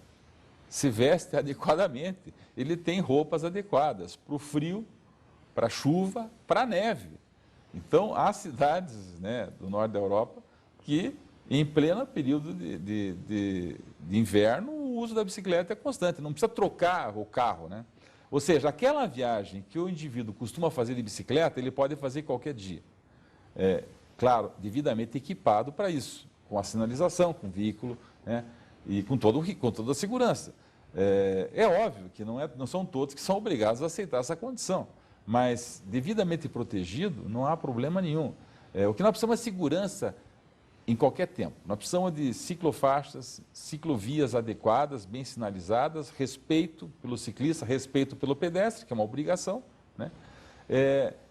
se veste adequadamente, ele tem roupas adequadas para o frio, para a chuva, para a neve. Então, há cidades, né, do norte da Europa que, em pleno período de inverno, o uso da bicicleta é constante, não precisa trocar o carro, né? Ou seja, aquela viagem que o indivíduo costuma fazer de bicicleta, ele pode fazer qualquer dia. Claro, devidamente equipado para isso, com a sinalização, com o veículo, né, e com toda a segurança. É óbvio que não são todos que são obrigados a aceitar essa condição, mas devidamente protegido, não há problema nenhum. O que nós precisamos é segurança em qualquer tempo. Nós precisamos de ciclofaixas, ciclovias adequadas, bem sinalizadas, respeito pelo ciclista, respeito pelo pedestre, que é uma obrigação, né?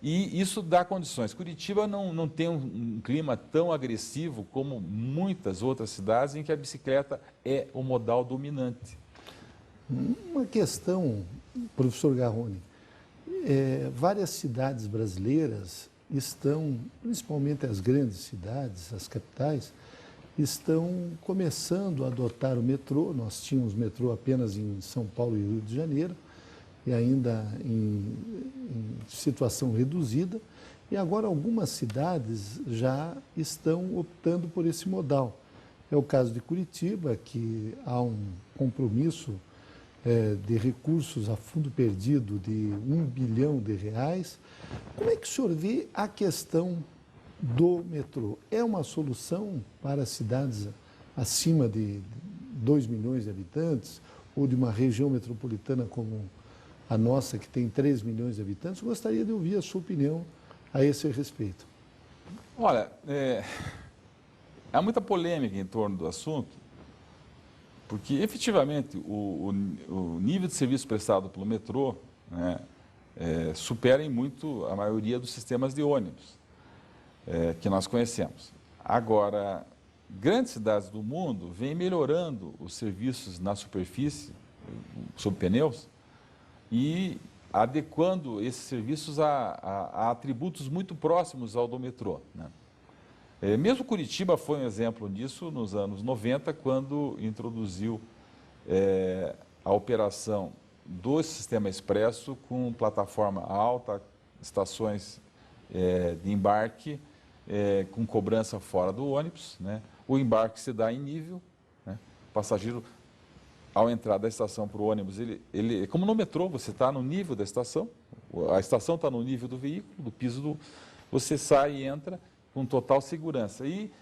E isso dá condições. Curitiba não tem um clima tão agressivo como muitas outras cidades em que a bicicleta é o modal dominante. Uma questão, professor Garrone, várias cidades brasileiras estão, principalmente as grandes cidades, as capitais, estão começando a adotar o metrô. Nós tínhamos metrô apenas em São Paulo e Rio de Janeiro, e ainda em situação reduzida, e agora algumas cidades já estão optando por esse modal. É o caso de Curitiba, que há um compromisso de recursos a fundo perdido de R$1 bilhão. Como é que o senhor vê a questão do metrô? É uma solução para cidades acima de 2 milhões de habitantes ou de uma região metropolitana como a nossa, que tem 3 milhões de habitantes? Eu gostaria de ouvir a sua opinião a esse respeito. Olha, há muita polêmica em torno do assunto, porque efetivamente o nível de serviço prestado pelo metrô né, superem muito a maioria dos sistemas de ônibus que nós conhecemos. Agora, grandes cidades do mundo vêm melhorando os serviços na superfície, sob pneus, e adequando esses serviços a atributos muito próximos ao do metrô, né? Mesmo Curitiba foi um exemplo disso nos anos 90, quando introduziu a operação do sistema expresso com plataforma alta, estações de embarque, com cobrança fora do ônibus, né? O embarque se dá em nível, né? O passageiro, ao entrar da estação para o ônibus, ele como no metrô, você está no nível da estação, a estação está no nível do veículo, do piso, você sai e entra com total segurança. E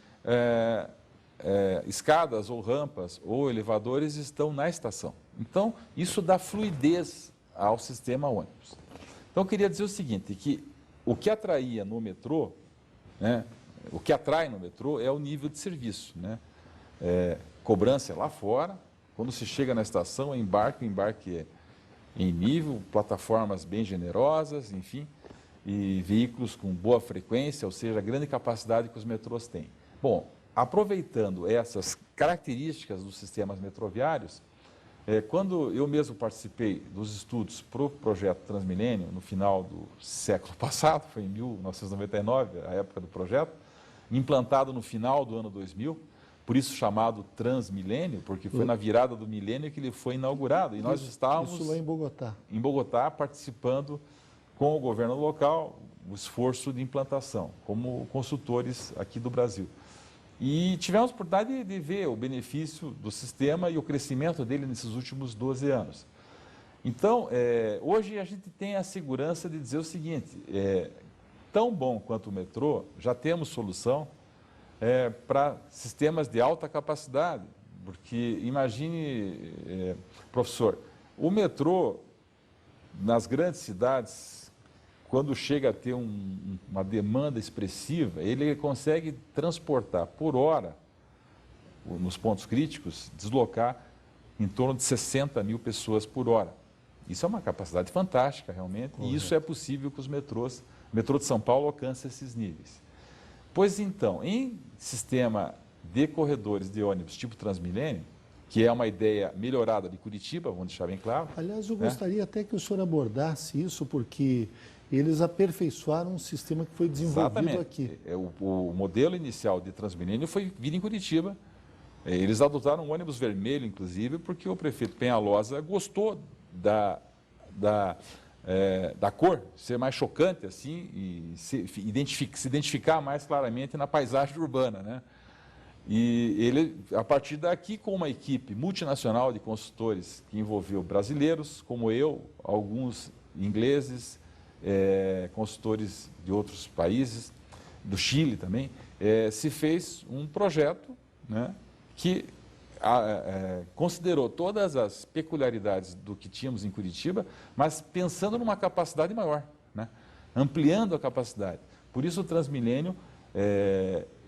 escadas ou rampas ou elevadores estão na estação. Então, isso dá fluidez ao sistema ônibus. Então, eu queria dizer o seguinte, que o que atraía no metrô, né, o que atrai no metrô é o nível de serviço, né? Cobrança lá fora, quando se chega na estação, o embarque é em nível, plataformas bem generosas, enfim, e veículos com boa frequência, ou seja, a grande capacidade que os metrôs têm. Bom, aproveitando essas características dos sistemas metroviários, quando eu mesmo participei dos estudos para o projeto Transmilênio, no final do século passado, foi em 1999, a época do projeto, implantado no final do ano 2000, por isso chamado Transmilênio, porque foi na virada do milênio que ele foi inaugurado. E nós estávamos isso lá em Bogotá. Em Bogotá, participando com o governo local, o esforço de implantação, como consultores aqui do Brasil. E tivemos a oportunidade de ver o benefício do sistema e o crescimento dele nesses últimos 12 anos. Então, hoje a gente tem a segurança de dizer o seguinte, tão bom quanto o metrô, já temos solução para sistemas de alta capacidade, porque imagine, professor, o metrô nas grandes cidades, quando chega a ter uma demanda expressiva, ele consegue transportar por hora, nos pontos críticos, deslocar em torno de 60 mil pessoas por hora. Isso é uma capacidade fantástica, realmente, e isso é possível que os metrôs, o metrô de São Paulo alcance esses níveis. Pois então, em sistema de corredores de ônibus tipo Transmilênio, que é uma ideia melhorada de Curitiba, vamos deixar bem claro. Aliás, eu gostaria até que o senhor abordasse isso, porque eles aperfeiçoaram um sistema que foi desenvolvido aqui. O modelo inicial de Transmilênio foi vir em Curitiba. Eles adotaram um ônibus vermelho, inclusive, porque o prefeito Penhalosa gostou da cor ser mais chocante assim e se identificar mais claramente na paisagem urbana, né? E ele, a partir daqui, com uma equipe multinacional de consultores que envolveu brasileiros, como eu, alguns ingleses, consultores de outros países, do Chile também, se fez um projeto, né, que considerou todas as peculiaridades do que tínhamos em Curitiba, mas pensando numa capacidade maior, né, ampliando a capacidade. Por isso o Transmilênio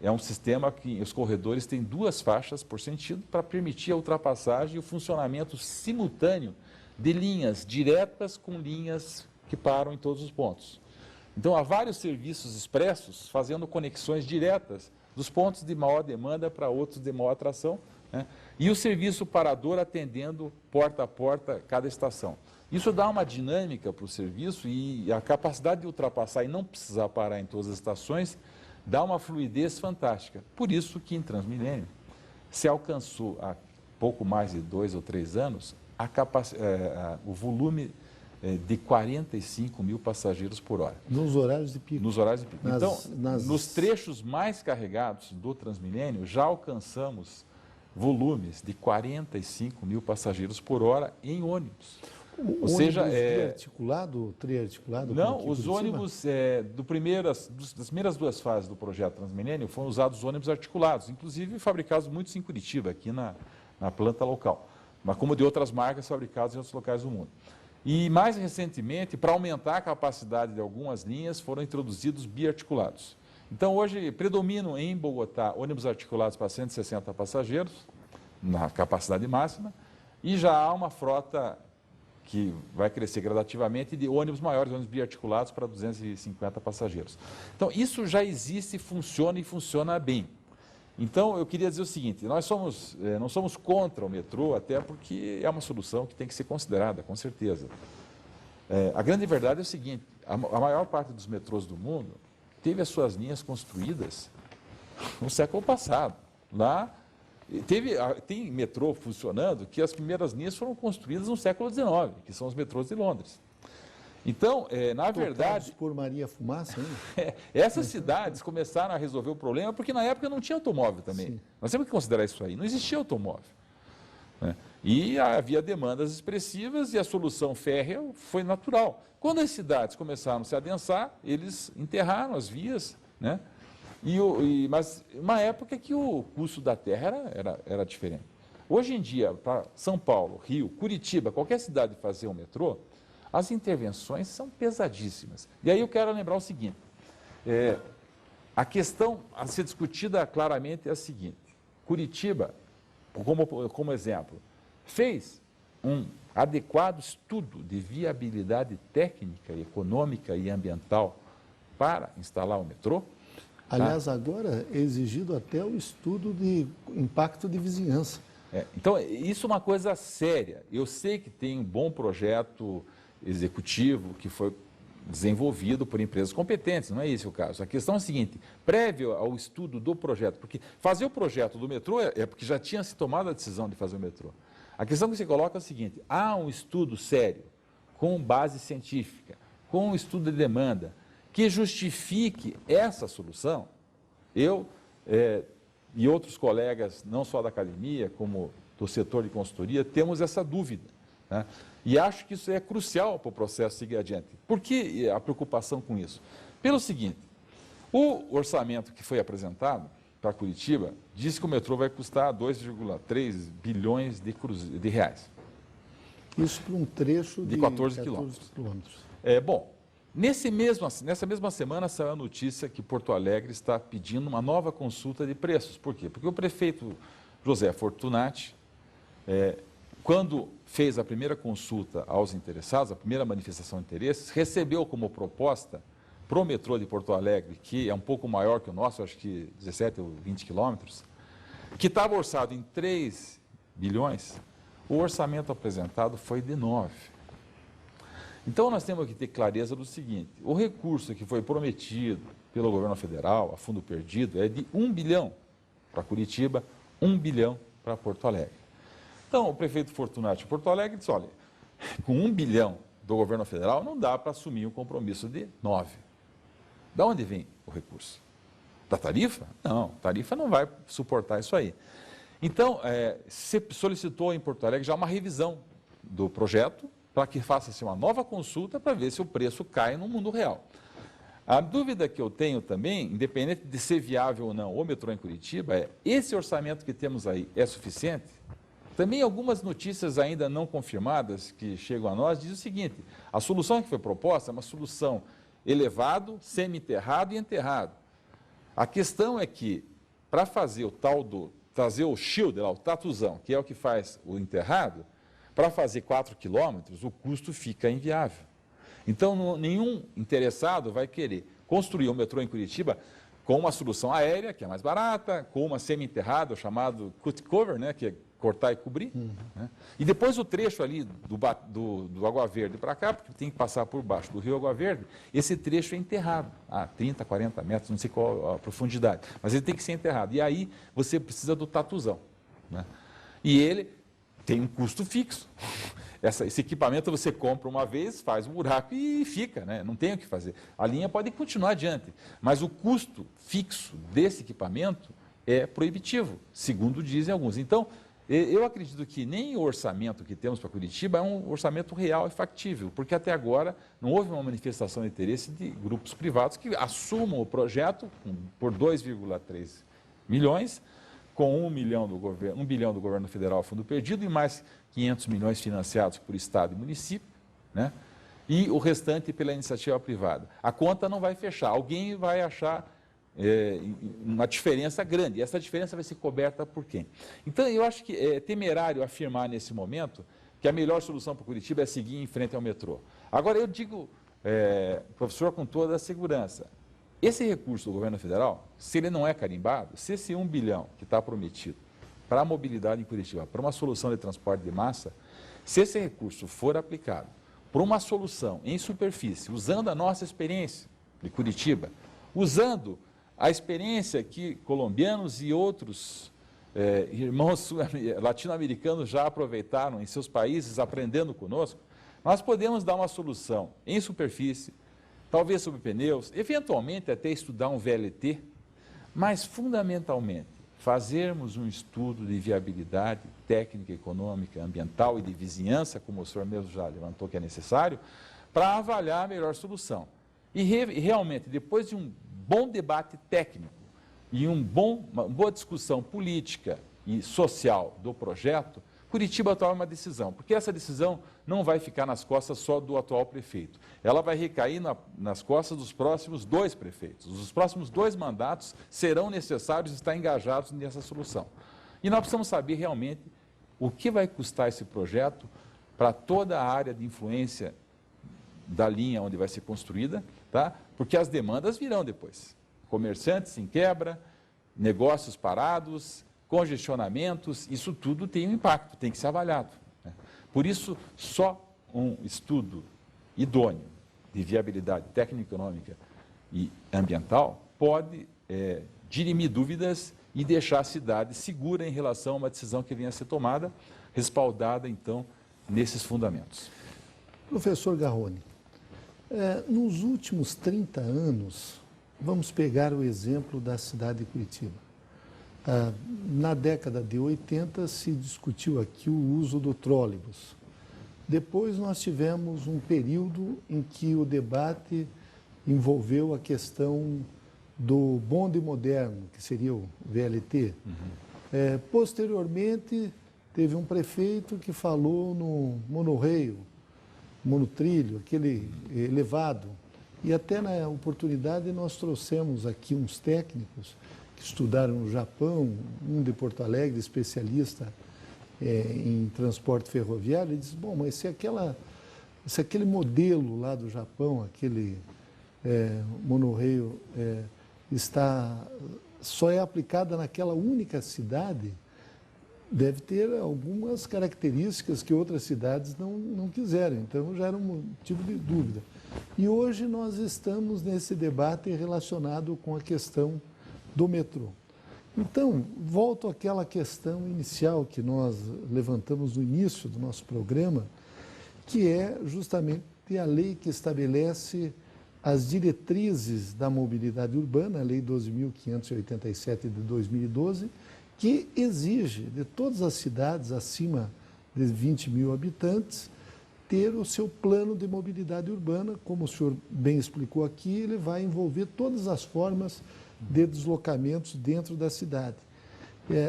é um sistema que os corredores têm 2 faixas por sentido para permitir a ultrapassagem e o funcionamento simultâneo de linhas diretas com linhas que param em todos os pontos. Então, há vários serviços expressos fazendo conexões diretas dos pontos de maior demanda para outros de maior atração, né? E o serviço parador atendendo porta a porta cada estação. Isso dá uma dinâmica para o serviço e a capacidade de ultrapassar e não precisar parar em todas as estações dá uma fluidez fantástica. Por isso que em Transmilênio se alcançou há pouco mais de 2 ou 3 anos o volume de 45 mil passageiros por hora. Nos horários de pico. Nos horários de pico. Então, nos trechos mais carregados do Transmilênio, já alcançamos volumes de 45 mil passageiros por hora em ônibus. Ou seja, biarticulado, triarticulado? Não, os ônibus, das primeiras 2 fases do projeto Transmilênio, foram usados ônibus articulados, inclusive fabricados muitos em Curitiba, aqui na planta local, mas como de outras marcas fabricadas em outros locais do mundo. E mais recentemente, para aumentar a capacidade de algumas linhas, foram introduzidos biarticulados. Então, hoje, predominam em Bogotá ônibus articulados para 160 passageiros, na capacidade máxima, e já há uma frota que vai crescer gradativamente, e de ônibus maiores, ônibus biarticulados para 250 passageiros. Então, isso já existe, funciona e funciona bem. Então, eu queria dizer o seguinte, nós não somos contra o metrô, até porque é uma solução que tem que ser considerada, com certeza. A grande verdade é o seguinte, a maior parte dos metrôs do mundo teve as suas linhas construídas no século passado. Lá, tem metrô funcionando que as primeiras linhas foram construídas no século XIX, que são os metrôs de Londres. Então, na verdade... por Maria Fumaça, hein? Essas cidades começaram a resolver o problema porque na época não tinha automóvel também. Sim. Nós temos que considerar isso aí. Não existia automóvel, né? E havia demandas expressivas e a solução férrea foi natural. Quando as cidades começaram a se adensar, eles enterraram as vias, né? Mas uma época que o custo da terra era diferente. Hoje em dia, para São Paulo, Rio, Curitiba, qualquer cidade fazer um metrô, as intervenções são pesadíssimas. E aí eu quero lembrar o seguinte, a questão a ser discutida claramente é a seguinte, Curitiba, como exemplo, fez um adequado estudo de viabilidade técnica, econômica e ambiental para instalar o metrô. Aliás, agora é exigido até o estudo de impacto de vizinhança. Então, isso é uma coisa séria. Eu sei que tem um bom projeto executivo que foi desenvolvido por empresas competentes, não é esse o caso. A questão é a seguinte, prévio ao estudo do projeto, porque fazer o projeto do metrô é porque já tinha se tomado a decisão de fazer o metrô. A questão que você coloca é a seguinte, há um estudo sério, com base científica, com um estudo de demanda, que justifique essa solução. Eu e outros colegas, não só da academia, como do setor de consultoria, temos essa dúvida, né? E acho que isso é crucial para o processo seguir adiante. Por que a preocupação com isso? Pelo seguinte, o orçamento que foi apresentado para Curitiba diz que o metrô vai custar 2,3 bilhões de reais. Isso para um trecho de 14 quilômetros. Bom, nessa mesma semana saiu a notícia que Porto Alegre está pedindo uma nova consulta de preços. Por quê? Porque o prefeito José Fortunati, quando fez a primeira consulta aos interessados, a primeira manifestação de interesses, recebeu como proposta para o metrô de Porto Alegre, que é um pouco maior que o nosso, acho que 17 ou 20 quilômetros, que estava orçado em 3 bilhões, o orçamento apresentado foi de 9. Então, nós temos que ter clareza do seguinte, o recurso que foi prometido pelo governo federal, a fundo perdido, é de 1 bilhão para Curitiba, 1 bilhão para Porto Alegre. Então, o prefeito Fortunati de Porto Alegre disse, olha, com 1 bilhão do governo federal não dá para assumir um compromisso de 9. Da onde vem o recurso? Da tarifa? Não, a tarifa não vai suportar isso aí. Então, se solicitou em Porto Alegre já uma revisão do projeto para que faça-se uma nova consulta para ver se o preço cai no mundo real. A dúvida que eu tenho também, independente de ser viável ou não o metrô em Curitiba, esse orçamento que temos aí é suficiente? Também algumas notícias ainda não confirmadas que chegam a nós dizem o seguinte, a solução que foi proposta é uma solução elevado, semi-enterrado e enterrado. A questão é que, para fazer o tal trazer o shield, o tatuzão, que é o que faz o enterrado, para fazer 4 quilômetros, o custo fica inviável. Então, nenhum interessado vai querer construir um metrô em Curitiba com uma solução aérea, que é mais barata, com uma semi-enterrada, o chamado cut cover, né, que é cortar e cobrir. Né? E depois o trecho ali do Água Verde para cá, porque tem que passar por baixo do rio Água Verde, esse trecho é enterrado, a 30, 40 metros, não sei qual a profundidade, mas ele tem que ser enterrado. E aí você precisa do tatuzão. Né? E ele tem um custo fixo. Esse equipamento você compra uma vez, faz um buraco e fica, né? Não tem o que fazer. A linha pode continuar adiante, mas o custo fixo desse equipamento é proibitivo, segundo dizem alguns. Então, eu acredito que nem o orçamento que temos para Curitiba é um orçamento real e factível, porque até agora não houve uma manifestação de interesse de grupos privados que assumam o projeto por 2,3 milhões, com 1 bilhão do governo federal fundo perdido e mais 500 milhões financiados por Estado e município, né? E o restante pela iniciativa privada. A conta não vai fechar, alguém vai achar uma diferença grande, e essa diferença vai ser coberta por quem? Então, eu acho que é temerário afirmar nesse momento que a melhor solução para Curitiba é seguir em frente ao metrô. Agora, eu digo, professor, com toda a segurança, esse recurso do governo federal, se ele não é carimbado, se esse 1 bilhão que está prometido para a mobilidade em Curitiba, para uma solução de transporte de massa, se esse recurso for aplicado para uma solução em superfície, usando a nossa experiência de Curitiba, usando a experiência que colombianos e outros irmãos latino-americanos já aproveitaram em seus países, aprendendo conosco, nós podemos dar uma solução em superfície, talvez sobre pneus, eventualmente até estudar um VLT, mas fundamentalmente fazermos um estudo de viabilidade técnica, econômica, ambiental e de vizinhança, como o senhor mesmo já levantou que é necessário, para avaliar a melhor solução. E realmente, depois de um bom debate técnico e uma boa discussão política e social do projeto, Curitiba toma uma decisão, porque essa decisão não vai ficar nas costas só do atual prefeito. Ela vai recair nas costas dos próximos 2 prefeitos. Os próximos 2 mandatos serão necessários estar engajados nessa solução. E nós precisamos saber realmente o que vai custar esse projeto para toda a área de influência da linha onde vai ser construída, tá? Porque as demandas virão depois. Comerciantes em quebra, negócios parados, congestionamentos, isso tudo tem um impacto, tem que ser avaliado, né? Por isso, só um estudo idôneo de viabilidade técnica, econômica e ambiental pode dirimir dúvidas e deixar a cidade segura em relação a uma decisão que venha a ser tomada, respaldada, então, nesses fundamentos. Professor Garrone, nos últimos 30 anos, vamos pegar o exemplo da cidade de Curitiba. Na década de 80 se discutiu aqui o uso do trólebus. Depois nós tivemos um período em que o debate envolveu a questão do bonde moderno, que seria o VLT. Posteriormente, teve um prefeito que falou no monorail, monotrilho, aquele elevado. E até na oportunidade nós trouxemos aqui uns técnicos que estudaram no Japão, um de Porto Alegre, especialista em transporte ferroviário, ele disse, bom, mas se aquele modelo lá do Japão, aquele monorail, só é aplicada naquela única cidade, deve ter algumas características que outras cidades não quiserem. Então, já era um motivo de dúvida. E hoje nós estamos nesse debate relacionado com a questão do metrô. Então, volto àquela questão inicial que nós levantamos no início do nosso programa, que é justamente a lei que estabelece as diretrizes da mobilidade urbana, a Lei 12.587 de 2012, que exige de todas as cidades acima de 20 mil habitantes ter o seu plano de mobilidade urbana. Como o senhor bem explicou aqui, ele vai envolver todas as formas de deslocamentos dentro da cidade.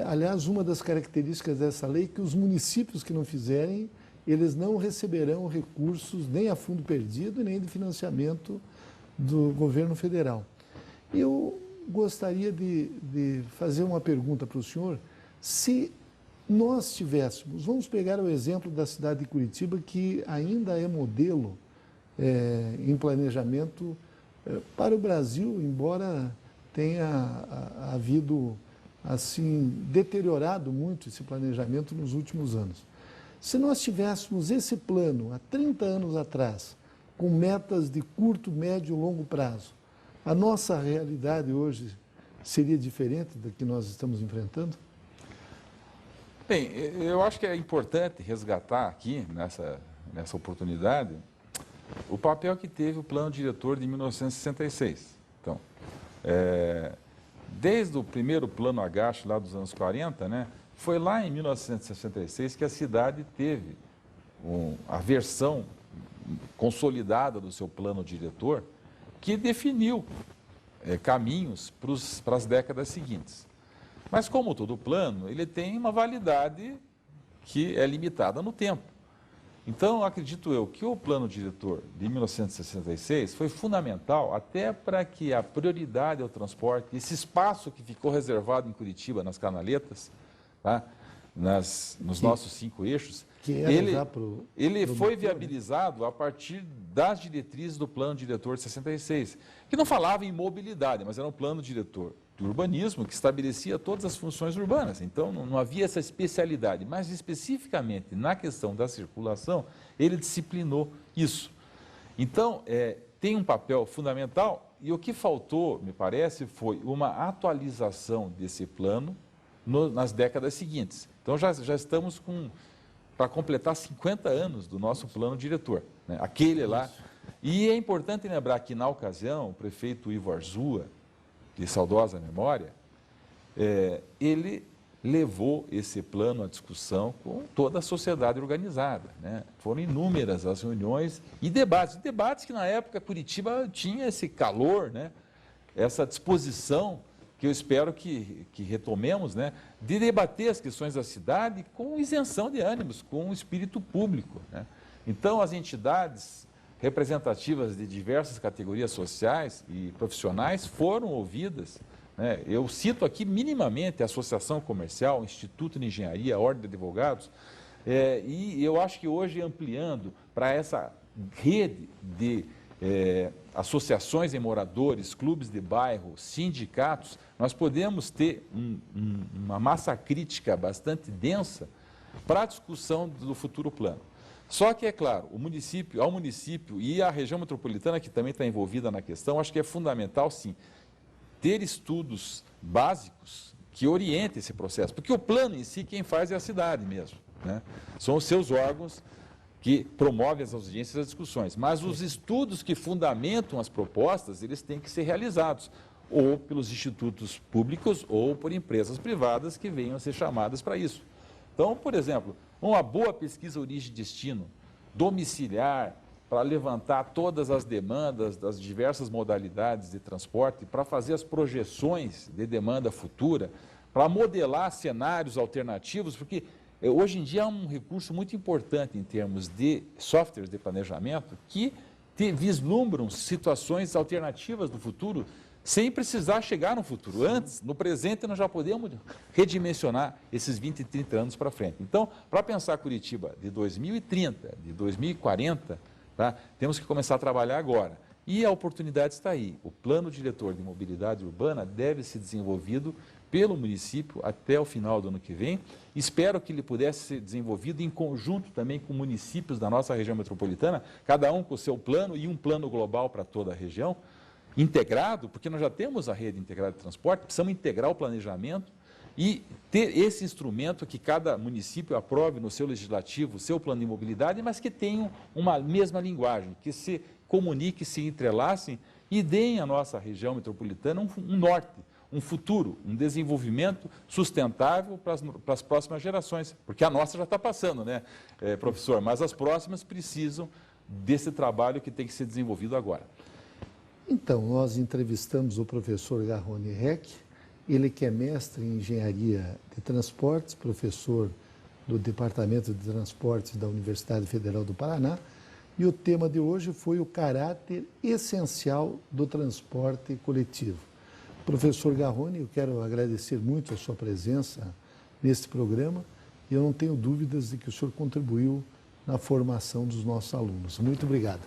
Aliás, uma das características dessa lei é que os municípios que não fizerem, eles não receberão recursos nem a fundo perdido, nem de financiamento do governo federal. Eu gostaria de fazer uma pergunta para o senhor. Se nós tivéssemos, vamos pegar o exemplo da cidade de Curitiba, que ainda é modelo em planejamento para o Brasil, embora tenha havido, assim, deteriorado muito esse planejamento nos últimos anos. Se nós tivéssemos esse plano há 30 anos atrás, com metas de curto, médio e longo prazo, a nossa realidade hoje seria diferente da que nós estamos enfrentando? Bem, eu acho que é importante resgatar aqui, nessa oportunidade, o papel que teve o Plano Diretor de 1966. Então, desde o primeiro Plano Agache, lá dos anos 40, né, foi lá em 1966 que a cidade teve a versão consolidada do seu Plano Diretor, que definiu caminhos para as décadas seguintes. Mas, como todo plano, ele tem uma validade que é limitada no tempo. Então, acredito eu que o Plano Diretor de 1966 foi fundamental até para que a prioridade ao transporte, esse espaço que ficou reservado em Curitiba, nas canaletas, tá, nos nossos 5 eixos, Que era já pro ele foi promotor, viabilizado a partir das diretrizes do Plano Diretor de 66, que não falava em mobilidade, mas era um plano diretor do urbanismo que estabelecia todas as funções urbanas. Então, não havia essa especialidade, mas especificamente na questão da circulação, ele disciplinou isso. Então, tem um papel fundamental e o que faltou, me parece, foi uma atualização desse plano nas décadas seguintes. Então, já estamos para completar 50 anos do nosso plano diretor, né? Aquele lá. E é importante lembrar que, na ocasião, o prefeito Ivo Arzua, de saudosa memória, ele levou esse plano à discussão com toda a sociedade organizada, né? Foram inúmeras as reuniões e debates que na época Curitiba tinha esse calor, né? Essa disposição que eu espero que retomemos, né? De debater as questões da cidade com isenção de ânimos, com espírito público, né? Então, as entidades representativas de diversas categorias sociais e profissionais foram ouvidas, né? Eu cito aqui minimamente a Associação Comercial, Instituto de Engenharia, a Ordem de Advogados, e eu acho que hoje, ampliando para essa rede de associações de moradores, clubes de bairro, sindicatos, nós podemos ter uma massa crítica bastante densa para a discussão do futuro plano. Só que, é claro, ao município e a região metropolitana, que também está envolvida na questão, acho que é fundamental, sim, ter estudos básicos que orientem esse processo, porque o plano em si, quem faz é a cidade mesmo, né? São os seus órgãos que promovem as audiências e as discussões, mas os estudos que fundamentam as propostas, eles têm que ser realizados, ou pelos institutos públicos, ou por empresas privadas que venham a ser chamadas para isso. Então, por exemplo, uma boa pesquisa origem e destino, domiciliar, para levantar todas as demandas das diversas modalidades de transporte, para fazer as projeções de demanda futura, para modelar cenários alternativos, porque hoje em dia é um recurso muito importante em termos de softwares de planejamento que vislumbram situações alternativas do futuro sem precisar chegar no futuro. Antes, no presente, nós já podemos redimensionar esses 20 e 30 anos para frente. Então, para pensar Curitiba de 2030, de 2040, tá, temos que começar a trabalhar agora. E a oportunidade está aí. O Plano Diretor de Mobilidade Urbana deve ser desenvolvido pelo município até o final do ano que vem. Espero que ele pudesse ser desenvolvido em conjunto também com municípios da nossa região metropolitana, cada um com o seu plano e um plano global para toda a região, integrado, porque nós já temos a rede integrada de transporte, precisamos integrar o planejamento e ter esse instrumento que cada município aprove no seu legislativo, o seu plano de mobilidade, mas que tenham uma mesma linguagem, que se comuniquem, se entrelacem e deem à nossa região metropolitana um norte, um futuro, um desenvolvimento sustentável para as próximas gerações, porque a nossa já está passando, né, professor? Mas as próximas precisam desse trabalho que tem que ser desenvolvido agora. Então, nós entrevistamos o professor Garrone Heck, ele que é mestre em Engenharia de Transportes, professor do Departamento de Transportes da Universidade Federal do Paraná, e o tema de hoje foi o caráter essencial do transporte coletivo. Professor Garrone, eu quero agradecer muito a sua presença neste programa e eu não tenho dúvidas de que o senhor contribuiu na formação dos nossos alunos. Muito obrigado.